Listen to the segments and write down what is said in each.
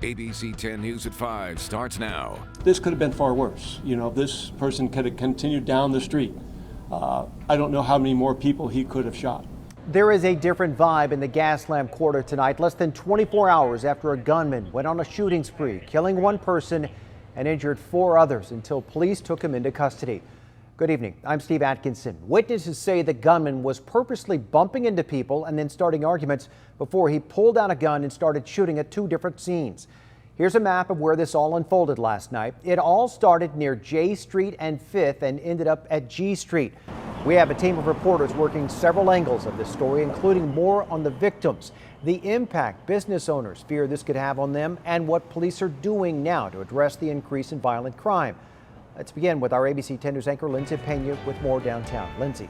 ABC 10 News at 5 starts now. This could have been far worse. You know, this person could have continued down the street. I don't know how many more people he could have shot. There is a different vibe in the Gaslamp Quarter tonight, less than 24 hours after a gunman went on a shooting spree, killing one person and injured 4 others until police took him into custody. Good evening. I'm Steve Atkinson. Witnesses say the gunman was purposely bumping into people and then starting arguments before he pulled out a gun and started shooting at 2 different scenes. Here's a map of where this all unfolded last night. It all started near J Street and 5th and ended up at G Street. We have a team of reporters working several angles of this story, including more on the victims, the impact business owners fear this could have on them, and what police are doing now to address the increase in violent crime. Let's begin with our ABC 10 News anchor, Lindsay Pena, with more downtown. Lindsay.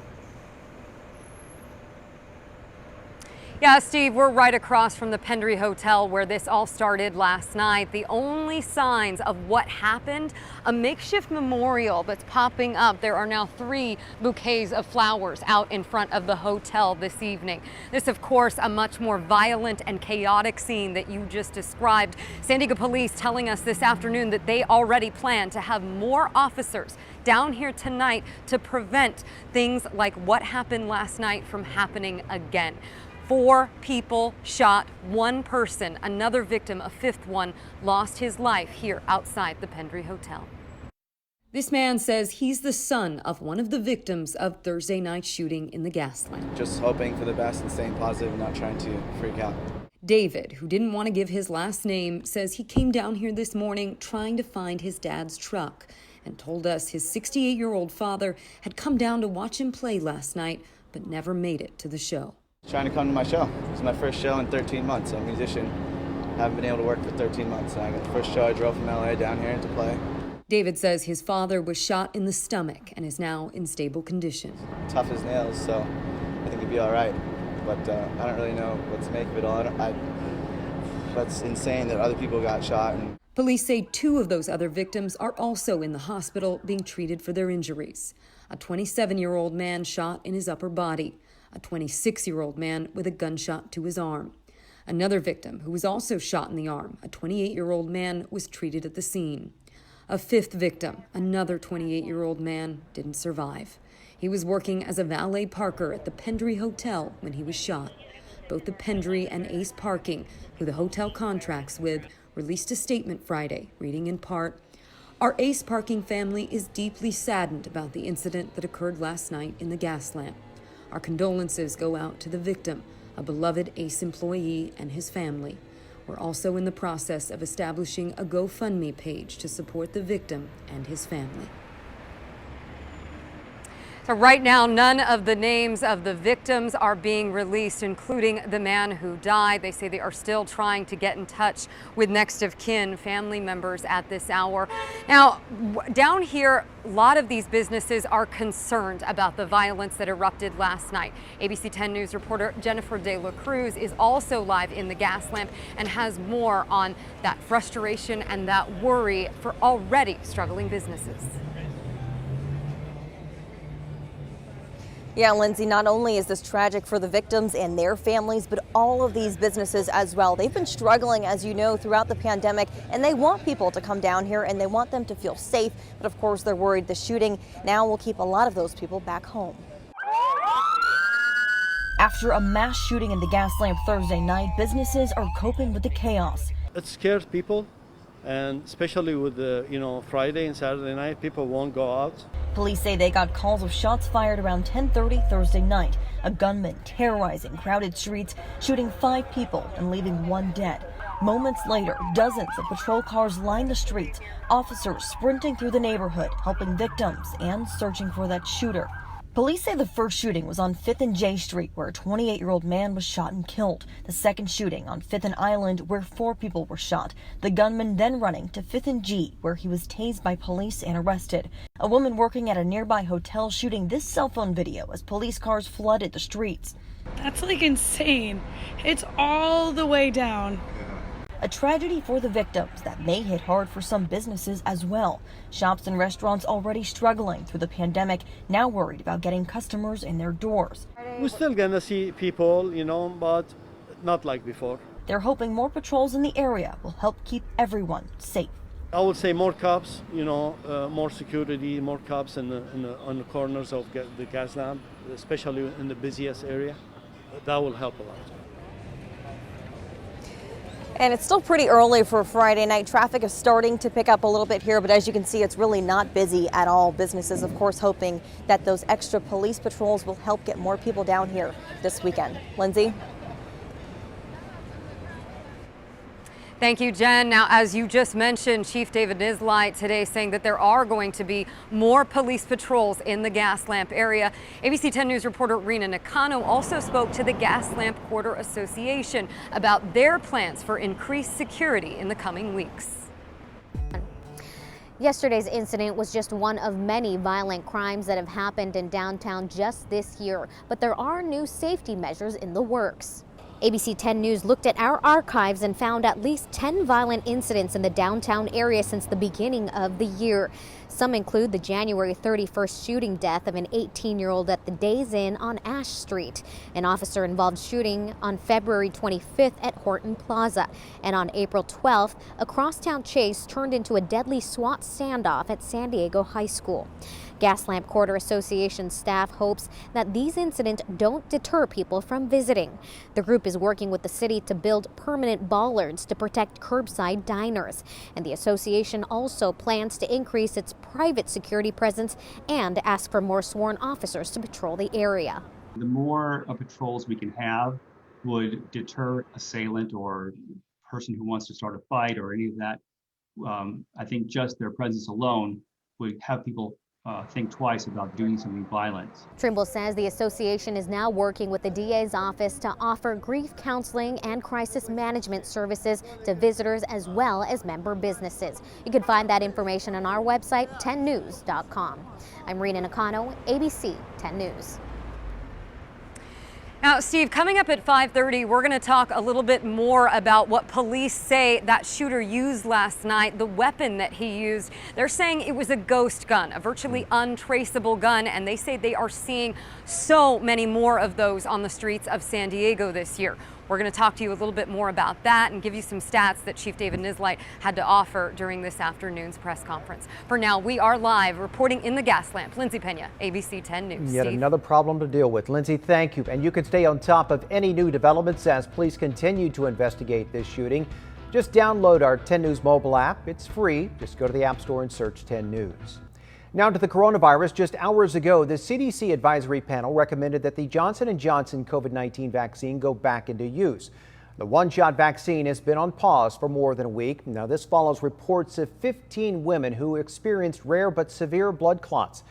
Yeah, Steve, we're right across from the Pendry Hotel where this all started last night. The only signs of what happened, a makeshift memorial that's popping up. There are now 3 bouquets of flowers out in front of the hotel this evening. This, of course, a much more violent and chaotic scene that you just described. San Diego police telling us this afternoon that they already plan to have more officers down here tonight to prevent things like what happened last night from happening again. 4 people shot, 1 person, another victim, a 5th one, lost his life here outside the Pendry Hotel. This man says he's the son of one of the victims of Thursday night's shooting in the Gaslamp. Just hoping for the best and staying positive and not trying to freak out. David, who didn't want to give his last name, says he came down here this morning trying to find his dad's truck and told us his 68-year-old father had come down to watch him play last night but never made it to the show. Trying to come to my show. It's my first show in 13 months. I'm a musician. Haven't been able to work for 13 months. I got the first show I drove from LA down here to play. David says his father was shot in the stomach and is now in stable condition. Tough as nails, so I think he'd be all right. But I don't really know what to make of it all. That's insane that other people got shot. Police say 2 of those other victims are also in the hospital being treated for their injuries. A 27-year-old man shot in his upper body. A 26-year-old man with a gunshot to his arm. Another victim who was also shot in the arm, a 28-year-old man, was treated at the scene. A 5th victim, another 28-year-old man, didn't survive. He was working as a valet parker at the Pendry Hotel when he was shot. Both the Pendry and Ace Parking, who the hotel contracts with, released a statement Friday, reading in part, "Our Ace Parking family is deeply saddened about the incident that occurred last night in the Gaslamp. Our condolences go out to the victim, a beloved Ace employee, and his family. We're also in the process of establishing a GoFundMe page to support the victim and his family." So right now, none of the names of the victims are being released, including the man who died. They say they are still trying to get in touch with next of kin, family members at this hour. Now, down here, a lot of these businesses are concerned about the violence that erupted last night. ABC 10 News reporter Jennifer De La Cruz is also live in the Gaslamp and has more on that frustration and that worry for already struggling businesses. Yeah, Lindsay, not only is this tragic for the victims and their families, but all of these businesses as well. They've been struggling, as you know, throughout the pandemic, and they want people to come down here and they want them to feel safe. But of course, they're worried the shooting now will keep a lot of those people back home. After a mass shooting in the Gaslamp Thursday night, businesses are coping with the chaos. It scares people, and especially with the, Friday and Saturday night, people won't go out. Police say they got calls of shots fired around 10:30 Thursday night. A gunman terrorizing crowded streets, shooting 5 people and leaving 1 dead. Moments later, dozens of patrol cars line the streets, officers sprinting through the neighborhood, helping victims and searching for that shooter. Police say the first shooting was on 5th and J Street, where a 28-year-old man was shot and killed. The second shooting on 5th and Island, where 4 people were shot. The gunman then running to 5th and G, where he was tased by police and arrested. A woman working at a nearby hotel shooting this cell phone video as police cars flooded the streets. That's insane. It's all the way down. A tragedy for the victims that may hit hard for some businesses as well. Shops and restaurants already struggling through the pandemic, now worried about getting customers in their doors. We're still gonna see people, but not like before. They're hoping more patrols in the area will help keep everyone safe. I would say more cops, more security, more cops on the corners of the gas lamp, especially in the busiest area. That will help a lot. And it's still pretty early for Friday night. Traffic is starting to pick up a little bit here, but as you can see, it's really not busy at all. Businesses, of course, hoping that those extra police patrols will help get more people down here this weekend. Lindsay? Thank you, Jen. Now, as you just mentioned, Chief David Nislight today saying that there are going to be more police patrols in the gas lamp area. ABC 10 News reporter Rena Nakano also spoke to the Gas Lamp Quarter Association about their plans for increased security in the coming weeks. Yesterday's incident was just one of many violent crimes that have happened in downtown just this year, but there are new safety measures in the works. ABC 10 News looked at our archives and found at least 10 violent incidents in the downtown area since the beginning of the year. Some include the January 31st shooting death of an 18-year-old at the Days Inn on Ash Street, an officer-involved shooting on February 25th at Horton Plaza, and on April 12th, a crosstown chase turned into a deadly SWAT standoff at San Diego High School. Gas Lamp Quarter Association staff hopes that these incidents don't deter people from visiting. The group is working with the city to build permanent bollards to protect curbside diners. And the association also plans to increase its private security presence and ask for more sworn officers to patrol the area. The more patrols we can have would deter assailant or person who wants to start a fight or any of that. I think just their presence alone would have people think twice about doing something violent. Trimble says the association is now working with the DA's office to offer grief counseling and crisis management services to visitors as well as member businesses. You can find that information on our website, 10news.com. I'm Rena Nakano, ABC 10 News. Now, Steve, coming up at 5:30, we're going to talk a little bit more about what police say that shooter used last night, the weapon that he used. They're saying it was a ghost gun, a virtually untraceable gun, and they say they are seeing so many more of those on the streets of San Diego this year. We're going to talk to you a little bit more about that and give you some stats that Chief David Nislight had to offer during this afternoon's press conference. For now, we are live reporting in the gas lamp. Lindsay Pena, ABC 10 News. Yet Steve? another problem to deal with. Lindsay, thank you. And you can stay on top of any new developments as police continue to investigate this shooting. Just download our 10 News mobile app. It's free. Just go to the App Store and search 10 News. Now to the coronavirus. Just hours ago, the CDC advisory panel recommended that the Johnson & Johnson COVID-19 vaccine go back into use. The one-shot vaccine has been on pause for more than a week. Now this follows reports of 15 women who experienced rare but severe blood clots.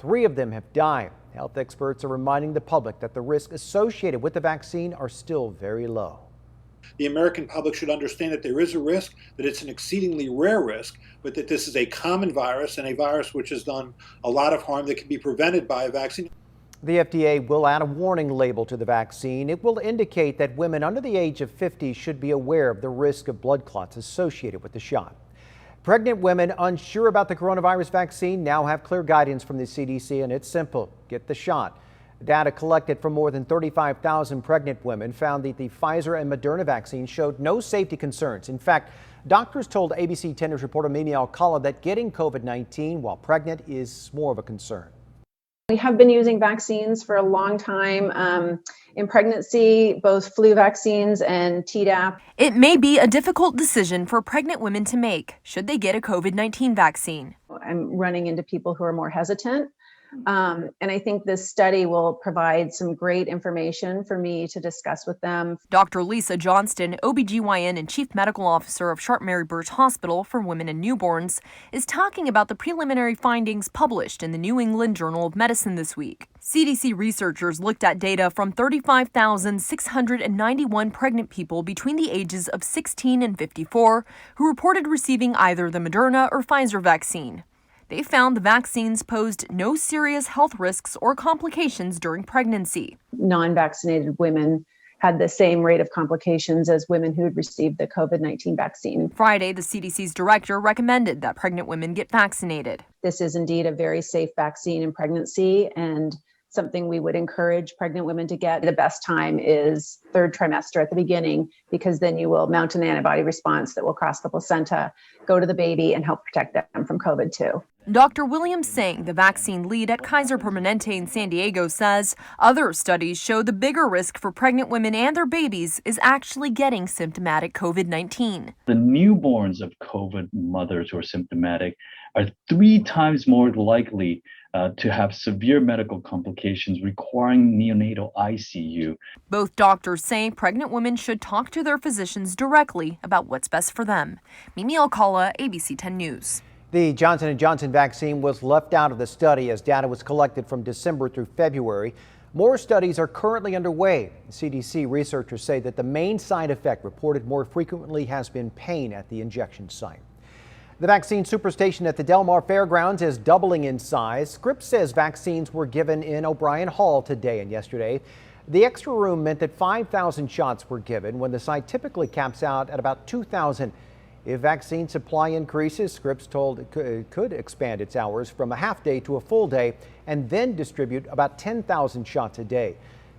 3 of them have died. Health experts are reminding the public that the risks associated with the vaccine are still very low. The American public should understand that there is a risk, that it's an exceedingly rare risk, but that this is a common virus and a virus which has done a lot of harm that can be prevented by a vaccine. The FDA will add a warning label to the vaccine. It will indicate that women under the age of 50 should be aware of the risk of blood clots associated with the shot. Pregnant women unsure about the coronavirus vaccine now have clear guidance from the CDC, and it's simple: get the shot. Data collected from more than 35,000 pregnant women found that the Pfizer and Moderna vaccine showed no safety concerns. In fact, doctors told ABC 10 News reporter Mimi Alcala that getting COVID-19 while pregnant is more of a concern. We have been using vaccines for a long time in pregnancy, both flu vaccines and Tdap. It may be a difficult decision for pregnant women to make. Should they get a COVID-19 vaccine? I'm running into people who are more hesitant. And I think this study will provide some great information for me to discuss with them. Dr. Lisa Johnston, OBGYN and Chief Medical Officer of Sharp Mary Birch Hospital for Women and Newborns, is talking about the preliminary findings published in the New England Journal of Medicine this week. CDC researchers looked at data from 35,691 pregnant people between the ages of 16 and 54 who reported receiving either the Moderna or Pfizer vaccine. They found the vaccines posed no serious health risks or complications during pregnancy. Non-vaccinated women had the same rate of complications as women who had received the COVID-19 vaccine. Friday, the CDC's director recommended that pregnant women get vaccinated. This is indeed a very safe vaccine in pregnancy and something we would encourage pregnant women to get. The best time is third trimester at the beginning, because then you will mount an antibody response that will cross the placenta, go to the baby, and help protect them from COVID too. Dr. William Sang, the vaccine lead at Kaiser Permanente in San Diego, says other studies show the bigger risk for pregnant women and their babies is actually getting symptomatic COVID-19. The newborns of COVID mothers who are symptomatic are 3 times more likely to have severe medical complications requiring neonatal ICU. Both doctors say pregnant women should talk to their physicians directly about what's best for them. Mimi Alcala, ABC 10 News. The Johnson & Johnson vaccine was left out of the study as data was collected from December through February. More studies are currently underway. CDC researchers say that the main side effect reported more frequently has been pain at the injection site. The vaccine superstation at the Del Mar Fairgrounds is doubling in size. Scripps says vaccines were given in O'Brien Hall today and yesterday. The extra room meant that 5,000 shots were given when the site typically caps out at about 2,000. If vaccine supply increases, Scripps told it could expand its hours from a half day to a full day and then distribute about 10,000 shots a day.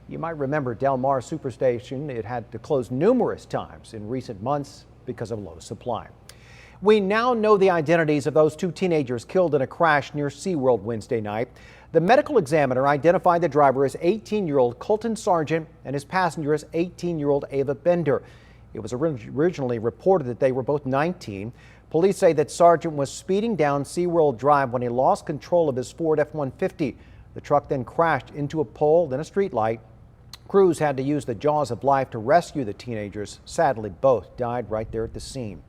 You might remember Del Mar Superstation. It had to close numerous times in recent months because of low supply. We now know the identities of those 2 teenagers killed in a crash near SeaWorld Wednesday night. The medical examiner identified the driver as 18-year-old Colton Sargent and his passenger as 18-year-old Ava Bender. It was originally reported that they were both 19. Police say that Sargent was speeding down SeaWorld Drive when he lost control of his Ford F-150. The truck then crashed into a pole, then a street light. Crews had to use the jaws of life to rescue the teenagers. Sadly, both died right there at the scene.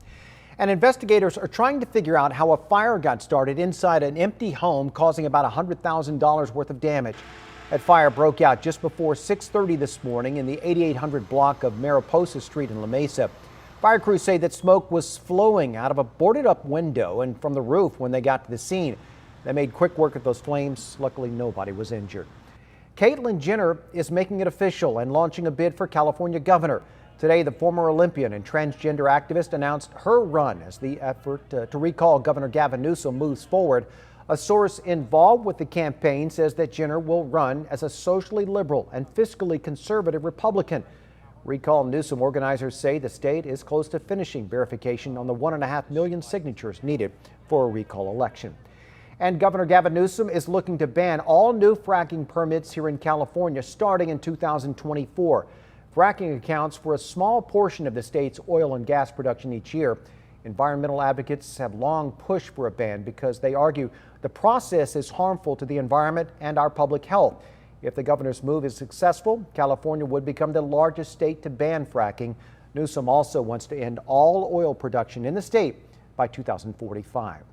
And investigators are trying to figure out how a fire got started inside an empty home, causing about $100,000 worth of damage. That fire broke out just before 6:30 this morning in the 8800 block of Mariposa Street in La Mesa. Fire crews say that smoke was flowing out of a boarded up window and from the roof when they got to the scene. They made quick work of those flames. Luckily, nobody was injured. Caitlyn Jenner is making it official and launching a bid for California governor. Today, the former Olympian and transgender activist announced her run as the effort to recall Governor Gavin Newsom moves forward. A source involved with the campaign says that Jenner will run as a socially liberal and fiscally conservative Republican. Recall Newsom organizers say the state is close to finishing verification on the 1.5 million signatures needed for a recall election. And Governor Gavin Newsom is looking to ban all new fracking permits here in California starting in 2024. Fracking accounts for a small portion of the state's oil and gas production each year. Environmental advocates have long pushed for a ban because they argue the process is harmful to the environment and our public health. If the governor's move is successful, California would become the largest state to ban fracking. Newsom also wants to end all oil production in the state by 2045.